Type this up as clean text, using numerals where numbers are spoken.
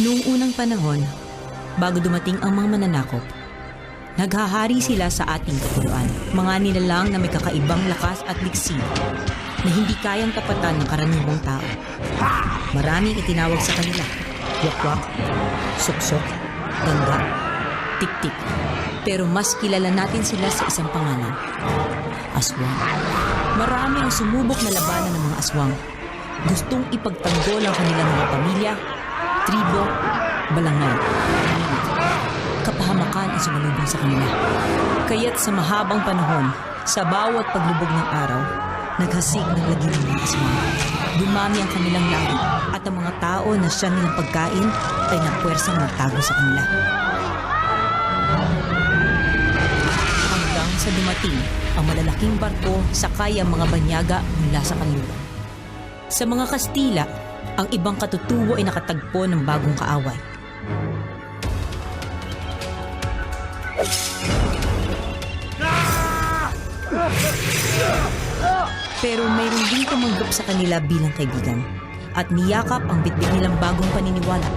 Noong unang panahon, bago dumating ang mga mananakop, naghahari sila sa ating kapuluan. Mga nilalang na may kakaibang lakas at liksi na hindi kayang tapatan ng karaniwang tao. Maraming itinawag sa kanila: wakwak, suksok, gangga, tik-tik. Pero mas kilala natin sila sa isang pangalan: aswang. Marami ang sumubok na labanan ng mga aswang. Gustong ipagtanggol ang kanilang mga pamilya, tribo, balangay. Kapahamakan ang sumalubong sa kanila. Kaya't sa mahabang panahon, sa bawat paglubog ng araw, naghasik ng lagim ng aswang. Dumami ang kanilang lahi at ang mga tao na siya nilang pagkain ay napuwersang magtago sa kanila. Hanggang sa dumating ang malalaking barko sakay ang mga banyaga mula sa kanluran. Sa mga Kastila, ang ibang katutubo ay nakatagpo ng bagong kaaway. Pero mayroon din tumanggap sa kanila bilang kaibigan at niyakap ang bitbit nilang bagong paniniwala.